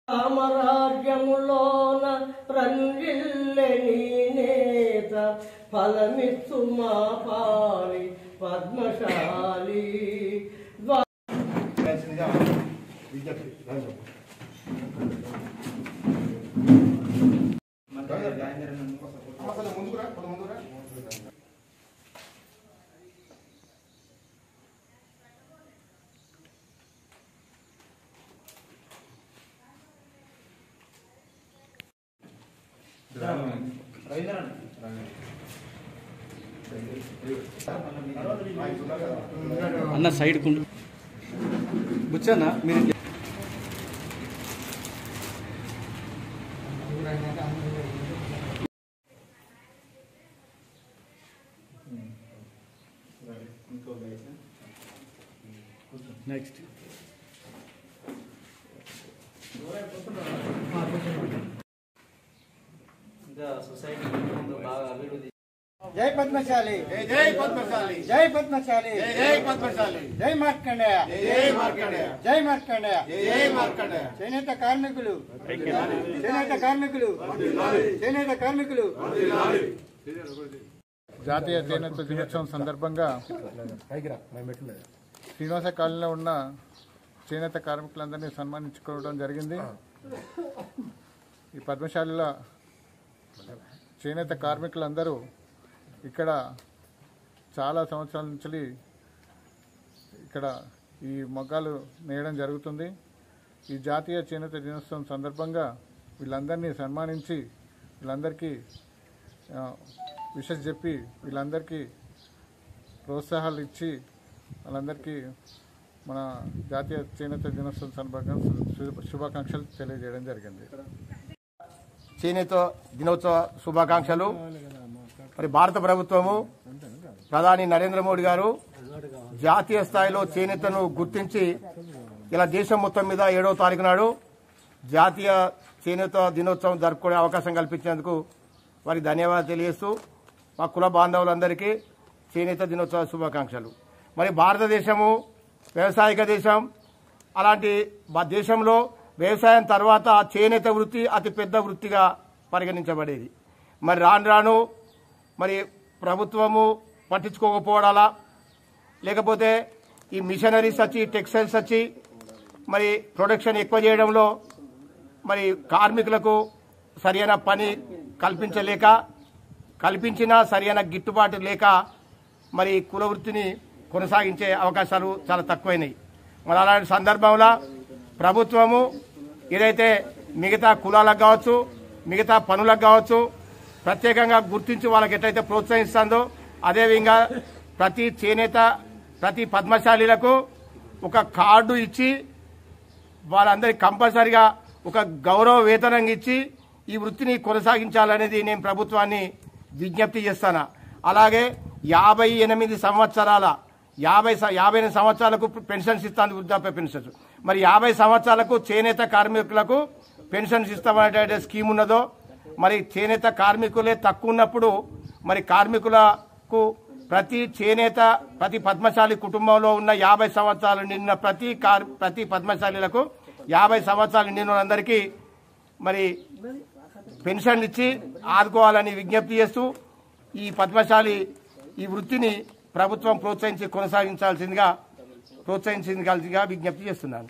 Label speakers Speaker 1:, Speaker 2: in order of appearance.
Speaker 1: రామరాజ్యములోన రంజిల్లె నీ నేత ఫలమిత్తు మా పాలి పద్మశాలి
Speaker 2: అన్న సైడ్ కూర్చోన్నా మీరు నెక్స్ట్ సొసైటీ బాగా అభివృద్ధి
Speaker 3: జై పద్మశాలి జై పద్మశాలి జై పద్మశాలి జై పద్మశాలి జై మార్కండేయ జై మార్కండేయ జై మార్కండేయ జై మార్కండేయ చేనేత కార్మికులు చేనేత కార్మికులు చేనేత కార్మికులు
Speaker 4: జాతీయ చేనేత దినోత్సవం సందర్భంగా శ్రీనివాస కాలనీలో ఉన్న చేనేత కార్మికులందరినీ సన్మానించుకోవడం జరిగింది. ఈ పద్మశాలిల చేనేత కార్మికులందరూ ఇక్కడ చాలా సంవత్సరాల నుంచి ఇక్కడ ఈ మొగ్గాలు నేయడం జరుగుతుంది. ఈ జాతీయ చేనేత దినోత్సవం సందర్భంగా వీళ్ళందరినీ సన్మానించి వీళ్ళందరికీ విషెస్ చెప్పి వీళ్ళందరికీ ప్రోత్సాహాలు ఇచ్చి వాళ్ళందరికీ మన జాతీయ చేనేత దినోత్సవం సందర్భంగా శుభాకాంక్షలు తెలియజేయడం జరిగింది.
Speaker 5: చేనేత దినోత్సవ శుభాకాంక్షలు. మరి భారత ప్రభుత్వము ప్రధాని నరేంద్ర మోడీ గారు జాతీయ స్థాయిలో చేనేతను గుర్తించి ఇలా దేశం మొత్తం మీద 7వ తారీఖు నాడు జాతీయ చేనేత దినోత్సవం జరుపుకునే అవకాశం కల్పించినందుకు వారికి ధన్యవాదాలు తెలియజేస్తూ మా కుల బాంధవులందరికీ చేనేత దినోత్సవ శుభాకాంక్షలు. మరి భారతదేశము వ్యవసాయక దేశం. అలాంటి మా దేశంలో వ్యవసాయం తర్వాత చేనేత వృత్తి అతి పెద్ద వృత్తిగా పరిగణించబడేది. మరి రాను రాను మరి ప్రభుత్వము పట్టించుకోకపోవడాలా, లేకపోతే ఈ మిషనరీస్ వచ్చి టెక్స్టైల్స్ వచ్చి మరి ప్రొడక్షన్ ఎక్కువ చేయడంలో మరి కార్మికులకు సరైన పని కల్పించినా సరైన గిట్టుబాటు లేక మరి కుల వృత్తిని కొనసాగించే అవకాశాలు చాలా తక్కువైనాయి. మరి అలాంటి సందర్భంలో ప్రభుత్వము ఏదైతే మిగతా కులాలకు కావచ్చు, మిగతా పనులకు కావచ్చు ప్రత్యేకంగా గుర్తించి వాళ్ళకి ఎట్లయితే ప్రోత్సహిస్తుందో అదేవిధంగా ప్రతి పద్మశాలీలకు ఒక కార్డు ఇచ్చి వాళ్ళందరికీ కంపల్సరిగా ఒక గౌరవ వేతనం ఇచ్చి ఈ వృత్తిని కొనసాగించాలనేది నేను ప్రభుత్వాన్ని విజ్ఞప్తి చేస్తాను. అలాగే 58 సంవత్సరాల 58 సంవత్సరాలకు పెన్షన్స్ ఇస్తాను, వృద్ధాప్య పెన్షన్స్. మరి 50 సంవత్సరాలకు చేనేత కార్మికులకు పెన్షన్స్ ఇస్తామనే స్కీమ్ ఉన్నదో మరి చేనేత కార్మికులే తక్కువ ఉన్నప్పుడు మరి కార్మికులకు ప్రతి పద్మశాలి కుటుంబంలో ఉన్న 50 సంవత్సరాలు నిండిన ప్రతి పద్మశాలీలకు 50 సంవత్సరాలు నిండిన వాళ్ళందరికీ మరి పెన్షన్లు ఇచ్చి ఆదుకోవాలని విజ్ఞప్తి చేస్తూ ఈ పద్మశాలి ఈ వృత్తిని ప్రభుత్వం ప్రోత్సహించాల్సిందిగా విజ్ఞప్తి చేస్తున్నాను.